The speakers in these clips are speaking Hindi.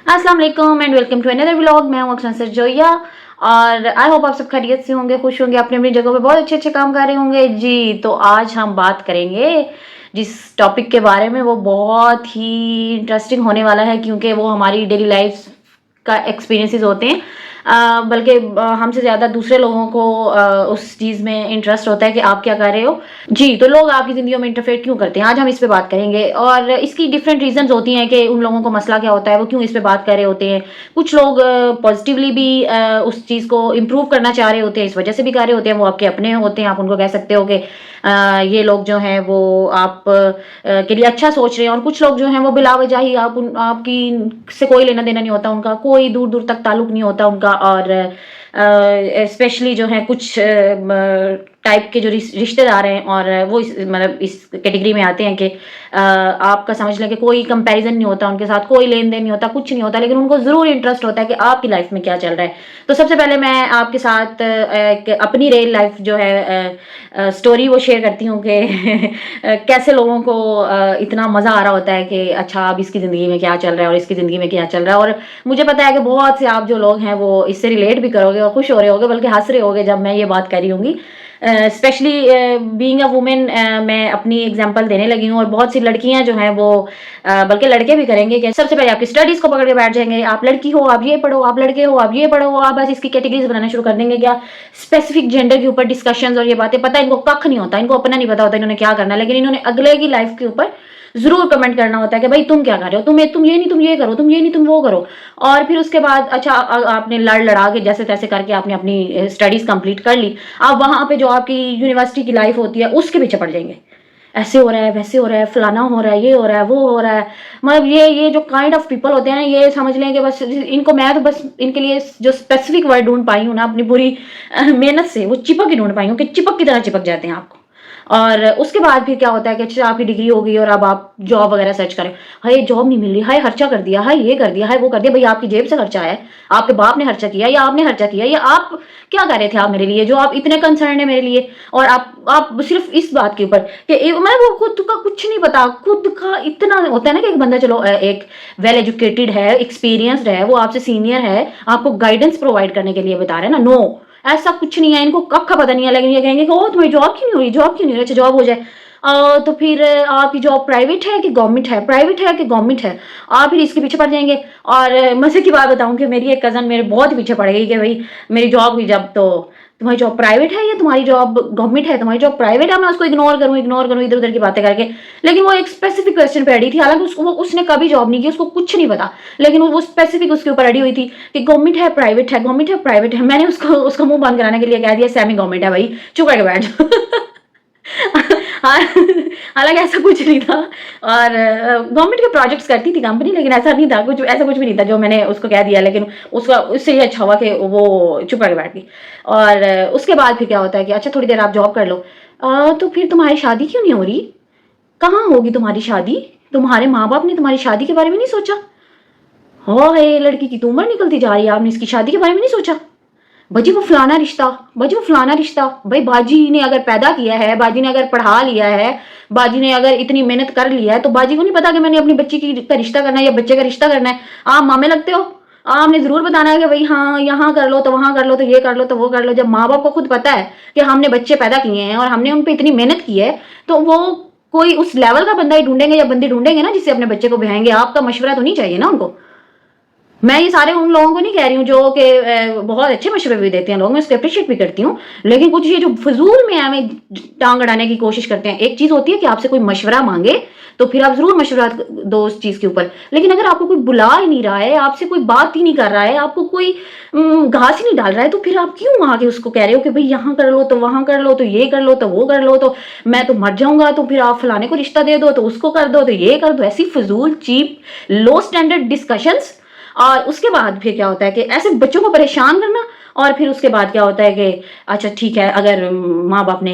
अस्सलाम वालेकुम and welcome to another vlog. मैं हूं अक्षर सरजोया और आई होप आप सब खैरियत से होंगे, खुश होंगे, अपनी अपनी जगह पे बहुत अच्छे अच्छे काम कर रहे होंगे जी। तो आज हम बात करेंगे जिस टॉपिक के बारे में, वो बहुत ही इंटरेस्टिंग होने वाला है क्योंकि वो हमारी डेली लाइफ का एक्सपीरियंसेस होते हैं। बल्कि हमसे ज़्यादा दूसरे लोगों को उस चीज़ में इंटरेस्ट होता है कि आप क्या कर रहे हो जी। तो लोग आपकी ज़िंदगी में इंटरफेयर क्यों करते हैं, आज हम इस पे बात करेंगे। और इसकी डिफरेंट रीजंस होती हैं कि उन लोगों को मसला क्या होता है, वो क्यों इस पे बात कर रहे होते हैं। कुछ लोग पॉजिटिवली भी उस चीज़ को इम्प्रूव करना चाह रहे होते हैं, इस वजह से भी कर रहे होते हैं, वो आपके अपने होते हैं। आप उनको कह सकते हो कि ये लोग जो हैं वो आप के लिए अच्छा सोच रहे हैं। और कुछ लोग जो हैं वो बिला वजह ही आपकी से कोई लेना देना नहीं होता, उनका कोई दूर दूर तक ताल्लुक नहीं होता उनका। और स्पेशली जो है कुछ टाइप के जो रिश्तेदार हैं और वो मतलब इस कैटेगरी में आते हैं कि आपका समझ लें कि कोई कंपैरिजन नहीं होता उनके साथ, कोई लेन देन नहीं होता, कुछ नहीं होता, लेकिन उनको ज़रूर इंटरेस्ट होता है कि आपकी लाइफ में क्या चल रहा है। तो सबसे पहले मैं आपके साथ एक अपनी रियल लाइफ जो है स्टोरी वो शेयर करती हूँ कि कैसे लोगों को इतना मज़ा आ रहा होता है कि अच्छा अब इसकी ज़िंदगी में क्या चल रहा है और इसकी ज़िंदगी में क्या चल रहा है। और मुझे पता है कि बहुत से आप जो लोग हैं वो इससे रिलेट भी करोगे और खुश हो रहे होगे, बल्कि हंस रहे होगे जब मैं ये बात कर रही होंगी। स्पेशली बीइंग अ वुमेन, मैं अपनी एग्जांपल देने लगी हूँ और बहुत सी लड़कियां जो हैं वो बल्कि लड़के भी करेंगे कि सबसे पहले आपकी स्टडीज को पकड़ के बैठ जाएंगे। आप लड़की हो आप ये पढ़ो, आप लड़के हो आप ये पढ़ो, आप बस इसकी कैटेगरीज बनाना शुरू कर देंगे। क्या स्पेसिफिक जेंडर के ऊपर डिस्कशंस और ये बातें, पता इनको कख नहीं होता, इनको अपना नहीं पता होता इन्होंने क्या करना है, लेकिन इन्होंने अगले की लाइफ के ऊपर जरूर कमेंट करना होता है कि भाई तुम क्या कर रहे हो, तुम ये नहीं, तुम ये करो, तुम ये नहीं, तुम वो करो। और फिर उसके बाद अच्छा आपने लड़ लड़ा के जैसे तैसे करके आपने अपनी स्टडीज कंप्लीट कर ली, आप वहां पे जो आपकी यूनिवर्सिटी की लाइफ होती है उसके पीछे पड़ जाएंगे। ऐसे हो रहा है, वैसे हो रहा है, फलाना हो रहा है, ये हो रहा है, वो हो रहा है। मतलब ये जो काइंड ऑफ पीपल होते हैं ना, ये समझ लें कि बस इनको, मैं तो बस इनके लिए जो स्पेसिफिक वर्ड ढूंढ पाई हूँ ना अपनी पूरी मेहनत से, वो चिपक ही ढूंढ पाई हूँ कि चिपक की तरह चिपक जाते हैं आपको। और उसके बाद फिर क्या होता है कि अच्छा आपकी डिग्री हो गई और अब आप जॉब वगैरह सर्च करें, हाय जॉब नहीं मिल रही, हाय खर्चा कर दिया, हाय ये कर दिया, हाय वो कर दिया। भाई आपकी जेब से खर्चा है, आपके बाप ने खर्चा किया या आपने खर्चा किया, या आप क्या कर रहे थे आप मेरे लिए जो आप इतने कंसर्न है मेरे लिए। और आप सिर्फ इस बात के ऊपर कि मैं वो खुद का कुछ नहीं पता, खुद का इतना होता है ना कि एक बंदा चलो एक वेल एजुकेटेड है, एक्सपीरियंसड है, वो आपसे सीनियर है, आपको गाइडेंस प्रोवाइड करने के लिए बता रहे हैं ना। नो, ऐसा कुछ नहीं है, इनको कक्का पता नहीं है। लेकिन ये कहेंगे कि ओ तुम्हारी जॉब क्यों नहीं हो रही, जॉब क्यों नहीं हो रही, अच्छा जॉब हो जाए। तो फिर आपकी जॉब प्राइवेट है कि गवर्नमेंट है, प्राइवेट है कि गवर्नमेंट है, आप फिर इसके पीछे पड़ जाएंगे। और मजे की बात बताऊं कि मेरी एक कज़न मेरे बहुत ही पीछे पड़ गई कि भाई मेरी जॉब हुई जब, तो तुम्हारी जॉब प्राइवेट है या तुम्हारी जॉब गवर्नमेंट है, तुम्हारी जॉब प्राइवेट है। मैं उसको इग्नोर करूं इधर उधर की बातें करके, लेकिन वो एक स्पेसिफिक क्वेश्चन पे अड़ी थी। हालांकि उसने कभी जॉब नहीं की, उसको कुछ नहीं पता, लेकिन वो स्पेसिफिक उसके ऊपर अड़ी हुई थी कि गवर्नमेंट है प्राइवेट है, गवर्नमेंट है प्राइवेट है। मैंने उसको उसका मुंह बंद कराने के लिए कह दिया सेमी गवर्नमेंट है भाई, चुप करके बैठ जाओ। हालांकि ऐसा कुछ नहीं था। और गवर्नमेंट के प्रोजेक्ट्स करती थी कंपनी, लेकिन ऐसा नहीं था, कुछ ऐसा कुछ भी नहीं था जो मैंने उसको कह दिया। लेकिन उसका उससे ये अच्छा हुआ कि वो चुप करके बैठ गई। और उसके बाद फिर क्या होता है कि अच्छा थोड़ी देर आप जॉब कर लो, तो फिर तुम्हारी शादी क्यों नहीं हो रही, कहाँ होगी तुम्हारी शादी, तुम्हारे माँ बाप ने तुम्हारी शादी के बारे में नहीं सोचा। हो है लड़की की तो उम्र निकलती जा रही है, आपने इसकी शादी के बारे में नहीं सोचा। भाजी वो फलाना रिश्ता, भाजी वो फलाना रिश्ता। भाई बाजी ने अगर पैदा किया है, बाजी ने अगर पढ़ा लिया है, बाजी ने अगर इतनी मेहनत कर लिया है, तो बाजी को नहीं पता कि मैंने अपनी बच्ची की का रिश्ता करना है या बच्चे का रिश्ता करना है। आप मामे लगते हो, आपने जरूर बताना है कि भाई हाँ यहाँ कर लो तो वहां कर लो तो ये कर लो तो वो कर लो। जब माँ बाप को खुद पता है कि हमने बच्चे पैदा किए हैं और हमने उन पर इतनी मेहनत की है, तो वो कोई उस लेवल का बंदा ही ढूंढेंगे या बंदी ढूंढेंगे ना जिससे अपने बच्चे को ब्याएंगे। आपका मशवरा तो नहीं चाहिए ना उनको। मैं ये सारे उन लोगों को नहीं कह रही हूँ जो कि बहुत अच्छे मशवरे भी देते हैं लोग, मैं उसको अप्रिशिएट भी करती हूँ। लेकिन कुछ ये जो फजूल में हमें टांग अड़ाने की कोशिश करते हैं। एक चीज होती है कि आपसे कोई मशवरा मांगे तो फिर आप जरूर मशवरा दो उस चीज के ऊपर, लेकिन अगर आपको कोई बुला ही नहीं रहा है, आपसे कोई बात ही नहीं कर रहा है, आपको कोई घास ही नहीं डाल रहा है, तो फिर आप क्यों आके उसको कह रहे हो कि भाई यहाँ कर लो तो वहां कर लो तो ये कर लो तो वो कर लो, तो मैं तो मर जाऊंगा, तो फिर आप फलाने को रिश्ता दे दो तो उसको कर दो तो ये कर दो। ऐसी फजूल चीप लो स्टैंडर्ड डिस्कशंस। और उसके बाद फिर क्या होता है कि ऐसे बच्चों को परेशान करना। और फिर उसके बाद क्या होता है कि अच्छा ठीक है, अगर माँ बाप ने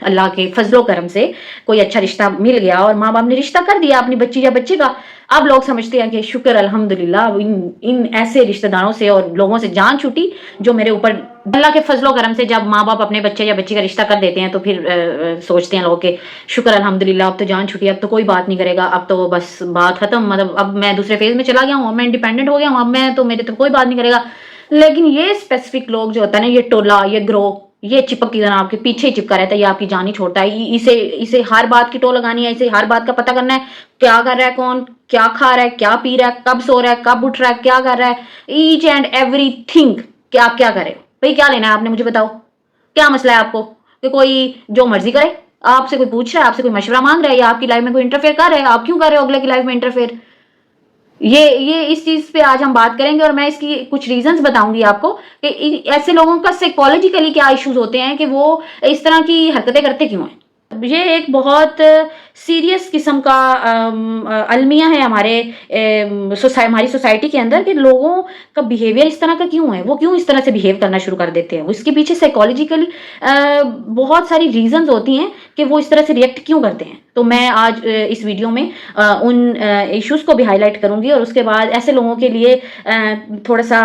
अल्लाह के फजलो करम से कोई अच्छा रिश्ता मिल गया और माँ बाप ने रिश्ता कर दिया अपनी बच्ची या बच्चे का, अब लोग समझते हैं कि शुक्र अल्हम्दुलिल्लाह इन ऐसे रिश्तेदारों से और लोगों से जान छूटी जो मेरे ऊपर अल्लाह के फजलो करम से जब माँ बाप अपने बच्चे या बच्ची का रिश्ता कर देते हैं तो फिर सोचते हैं लोग कि शुक्र अल्हम्दुलिल्लाह अब तो जान छूटी, अब तो कोई बात नहीं करेगा, अब तो बस बात खत्म, मतलब अब मैं दूसरे फेज में चला गया हूँ, अब मैं इंडिपेंडेंट हो गया हूँ, अब मैं तो मेरे तो कोई बात नहीं करेगा। लेकिन ये स्पेसिफिक लोग जो होता है ना, ये टोला, ये ग्रोह, ये चिपक की तरह आपके पीछे ही चिपका रहता है, ये आपकी जान ही छोड़ता है। इसे इसे हर बात की टो लगानी है, इसे हर बात का पता करना है, क्या कर रहा है कौन, क्या खा रहा है, क्या पी रहा है, कब सो रहा है, कब उठ रहा है, क्या कर रहा है, ईच एंड एवरीथिंग कि आप क्या करें भाई, क्या लेना है आपने, मुझे बताओ क्या मसला है आपको, कि कोई जो मर्जी करे, आपसे कोई पूछ रहा है, आपसे कोई मशवरा मांग रहा है या आपकी लाइफ में कोई इंटरफेयर कर रहा है, आप क्यों कर रहे हो अगले की लाइफ में इंटरफेयर। ये इस चीज पे आज हम बात करेंगे और मैं इसकी कुछ रीजंस बताऊंगी आपको कि ऐसे लोगों का साइकोलॉजिकली क्या इश्यूज होते हैं कि वो इस तरह की हरकतें करते क्यों हैं। ये एक बहुत सीरियस किस्म का अलमिया है हमारी सोसाइटी के अंदर कि लोगों का बिहेवियर इस तरह का क्यों है, वो क्यों इस तरह से बिहेव करना शुरू कर देते हैं, उसके पीछे साइकोलॉजिकली बहुत सारी रीजंस होती हैं कि वो इस तरह से रिएक्ट क्यों करते हैं। तो मैं आज इस वीडियो में उन इश्यूज को भी हाईलाइट करूंगी और उसके बाद ऐसे लोगों के लिए थोड़ा सा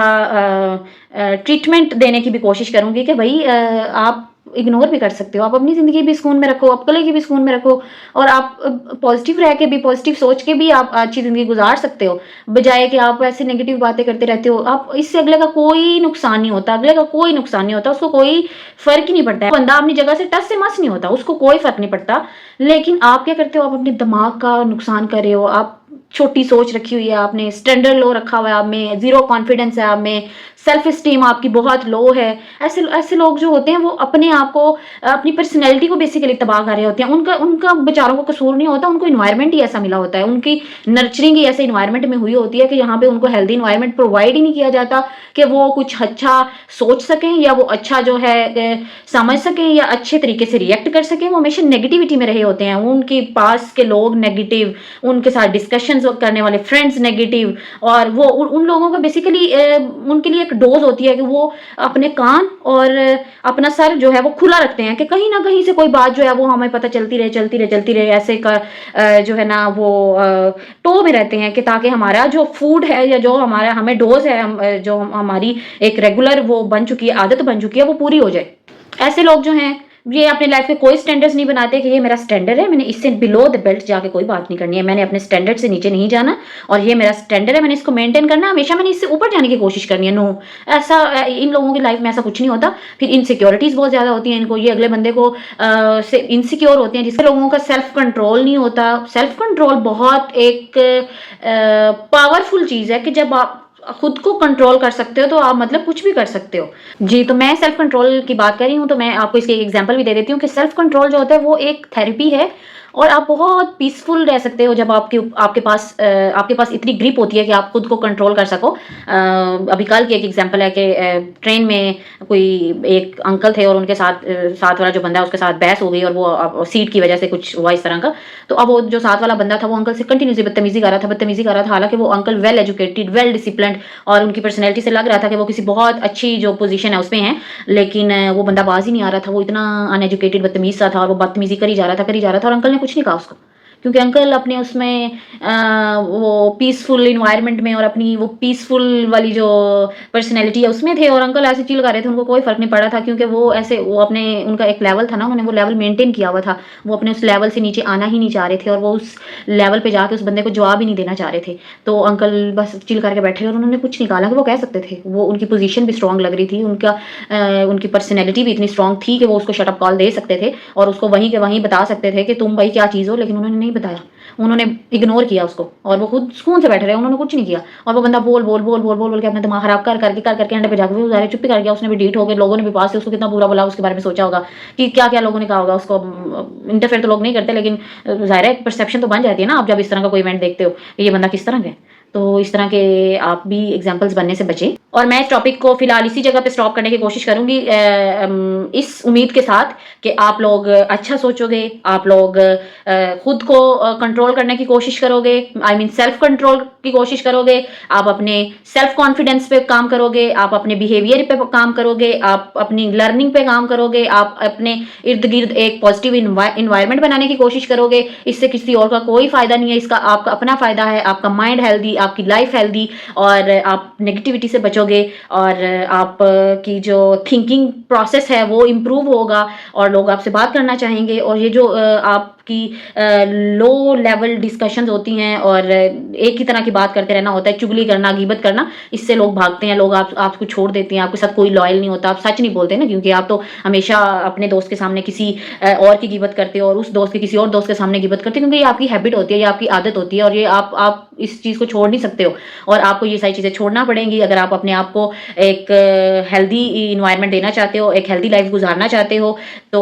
ट्रीटमेंट देने की भी कोशिश करूंगी कि भाई आप इग्नोर भी कर सकते हो, आप अपनी ज़िंदगी भी सुकून में रखो, आप कल की भी सुकून में रखो और आप पॉजिटिव रह के भी, पॉजिटिव सोच के भी आप अच्छी ज़िंदगी गुजार सकते हो, बजाय कि आप ऐसे नेगेटिव बातें करते रहते हो। आप इससे अगले का कोई नुकसान नहीं होता, अगले का कोई नुकसान नहीं होता, उसको कोई फर्क ही नहीं पड़ता है, बंदा अपनी जगह से टस से मस नहीं होता, उसको कोई फर्क नहीं पड़ता। लेकिन आप क्या करते हो, आप अपने दिमाग का नुकसान कर रहे हो, आप छोटी सोच रखी हुई है आपने, स्टैंडर्ड लो रखा हुआ है आप में, जीरो कॉन्फिडेंस है आप में, सेल्फ स्टीम आपकी बहुत लो है। ऐसे ऐसे लोग जो होते हैं वो अपने आप को, अपनी पर्सनैलिटी को बेसिकली तबाह कर रहे होते हैं। उनका उनका बेचारों को कसूर नहीं होता, उनको इन्वायरमेंट ही ऐसा मिला होता है, उनकी नर्चरिंग ही ऐसे इन्वायरमेंट में हुई होती है कि यहाँ पे उनको हेल्दी इन्वायरमेंट प्रोवाइड ही नहीं किया जाता कि वो कुछ अच्छा सोच सकें या वो अच्छा जो है समझ सकें या अच्छे तरीके से रिएक्ट कर सकें। वो हमेशा नेगेटिविटी में रहे होते हैं, उनके पास के लोग नेगेटिव, उनके साथ डिस्कशन करने वाले फ्रेंड्स नेगेटिव, और वो उन लोगों का बेसिकली उनके लिए एक डोज होती है कि वो अपने कान और अपना सर जो है वो खुला रखते हैं कि कहीं ना कहीं से कोई बात जो है वो हमें पता चलती रहे चलती रहे चलती रहे, ऐसे का जो है ना वो टो में रहते हैं कि ताकि हमारा जो फूड है या जो हमारा हमें डोज है, जो हमारी एक रेगुलर वो बन चुकी है, आदत बन चुकी है, वो पूरी हो जाए। ऐसे लोग जो हैं ये अपने लाइफ के कोई स्टैंडर्ड्स नहीं बनाते कि ये मेरा स्टैंडर्ड है, मैंने इससे बिलो द बेल्ट जाके कोई बात नहीं करनी है, मैंने अपने स्टैंडर्ड से नीचे नहीं जाना और ये मेरा स्टैंडर्ड है, मैंने इसको मेंटेन करना, हमेशा मैंने इससे ऊपर जाने की कोशिश करनी है। नो, ऐसा इन लोगों की लाइफ में ऐसा कुछ नहीं होता। फिर इनसिक्योरिटीज बहुत ज्यादा होती हैं इनको, ये अगले बंदे को से इनसिक्योर होते हैं, जिससे लोगों का सेल्फ कंट्रोल नहीं होता। सेल्फ कंट्रोल बहुत एक पावरफुल चीज है कि जब आप खुद को कंट्रोल कर सकते हो तो आप मतलब कुछ भी कर सकते हो। जी, तो मैं सेल्फ कंट्रोल की बात कर रही हूँ तो मैं आपको इसकी एक एग्जांपल भी दे देती हूँ कि सेल्फ कंट्रोल जो होता है वो एक थेरेपी है और आप बहुत पीसफुल रह सकते हो जब आपके पास इतनी ग्रिप होती है कि आप खुद को कंट्रोल कर सको। अभी कल की एक एग्जांपल है कि ट्रेन में कोई एक अंकल थे और उनके साथ वाला जो बंदा है उसके साथ बहस हो गई और वो सीट की वजह से कुछ हुआ इस तरह का। तो अब वो जो साथ वाला बंदा था वो अंकल से कंटिन्यूसली बदतमीजी कर रहा था, हालांकि वो uncle well educated, well disciplined और उनकी पर्सनैलिटी से लग रहा था कि वो किसी बहुत अच्छी जो पोजीशन है उसमें है, लेकिन वो बंदा बाज ही नहीं आ रहा था, वो इतना अनएजुकेटेड बदतमीज सा था और वो बदतमीजी करी जा रहा था और अंकल ने कुछ नहीं कहा उसको, क्योंकि अंकल अपने उसमें वो पीसफुल इन्वायरमेंट में और अपनी वो पीसफुल वाली जो पर्सनैलिटी है उसमें थे और अंकल ऐसे चिल कर रहे थे, उनको कोई फर्क नहीं पड़ा था क्योंकि वो अपने उनका एक लेवल था ना, उन्होंने वो लेवल मेंटेन किया हुआ था, वो अपने उस लेवल से नीचे आना ही नहीं चाह रहे थे और वो उस लेवल पे जाके उस बंदे को जवाब ही नहीं देना चाह रहे थे। तो अंकल बस चिल करके बैठे और उन्होंने कुछ नहीं कहा, हालांकि वो कह सकते थे, वो उनकी पोजीशन भी स्ट्रांग लग रही थी, उनकी पर्सनैलिटी भी इतनी स्ट्रांग थी कि वो उसको शट अप कॉल दे सकते थे और उसको वहीं के वहीं बता सकते थे कि तुम भाई क्या चीज़ हो, लेकिन उन्होंने नहीं बताया, उन्होंने इग्नोर किया उसको और वो खुद सुकून से बैठे रहे, उन्होंने कुछ नहीं किया और वो बंदा बोल के अपना दिमाग खराब कर करके एंड पे जाकर वो सारे चुप्पी कर गया। उसने भी डीट हो गए, लोगों ने भी पास से उसको कितना बुरा बोला, उसके बारे में सोचा होगा कि क्या क्या लोगों ने कहा होगा उसको। इंटरफेयर तो लोग नहीं करते, लेकिन जाहिर है परसेप्शन तो बन जाती है ना आप जब इस तरह का कोई इवेंट देखते हो कि ये बंदा किस तरह का है। तो इस तरह के आप भी एग्जाम्पल्स बनने से बचें। और मैं इस टॉपिक को फिलहाल इसी जगह पे स्टॉप करने की कोशिश करूंगी, इस उम्मीद के साथ कि आप लोग अच्छा सोचोगे, आप लोग खुद को कंट्रोल करने की कोशिश करोगे, आई मीन सेल्फ कंट्रोल की कोशिश करोगे, आप अपने सेल्फ कॉन्फिडेंस पे काम करोगे, आप अपने बिहेवियर पे काम करोगे, आप अपनी लर्निंग पे काम करोगे, आप अपने इर्द गिर्द एक पॉजिटिव इन्वायरमेंट बनाने की कोशिश करोगे। इससे किसी और का कोई फायदा नहीं है, इसका आपका अपना फायदा है, आपका माइंड हेल्दी, आपकी लाइफ हेल्दी, और आप नेगेटिविटी से बचोगे, और आप की जो थिंकिंग प्रोसेस है वो इम्प्रूव होगा, और लोग आपसे बात करना चाहेंगे। और ये जो आपकी लो लेवल डिस्कशंस होती हैं और एक ही तरह की बात करते रहना होता है, चुगली करना, गीबत करना, इससे लोग भागते हैं, लोग आपको छोड़ देते हैं, आपके साथ कोई लॉयल नहीं होता, आप सच नहीं बोलते ना, क्योंकि आप तो हमेशा अपने दोस्त के सामने किसी और की गिबत करते हो और उस दोस्त के किसी और दोस्त के सामने गिबत करते हो, क्योंकि ये आपकी हैबिट होती है, ये आपकी आदत होती है, और ये आप इस चीज़ को छोड़ नहीं सकते हो, और आपको ये सारी चीज़ें छोड़ना पड़ेंगी अगर आप अपने आप को एक हेल्दी इन्वायरमेंट देना चाहते हो, एक हेल्दी लाइफ गुजारना चाहते हो। तो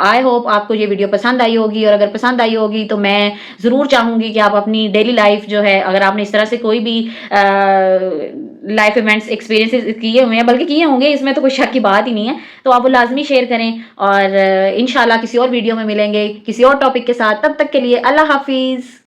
आई होप आपको ये वीडियो पसंद आई होगी, और अगर पसंद आई होगी तो मैं ज़रूर चाहूँगी कि आप अपनी डेली लाइफ जो है, अगर आपने इस तरह से कोई भी लाइफ इवेंट्स एक्सपीरियंसेस किए हुए हैं, बल्कि किए होंगे, इसमें तो कोई शक की बात ही नहीं है, तो आप वो लाजमी शेयर करें। और इंशाल्लाह किसी और वीडियो में मिलेंगे किसी और टॉपिक के साथ, तब तक के लिए अल्लाह हाफिज़।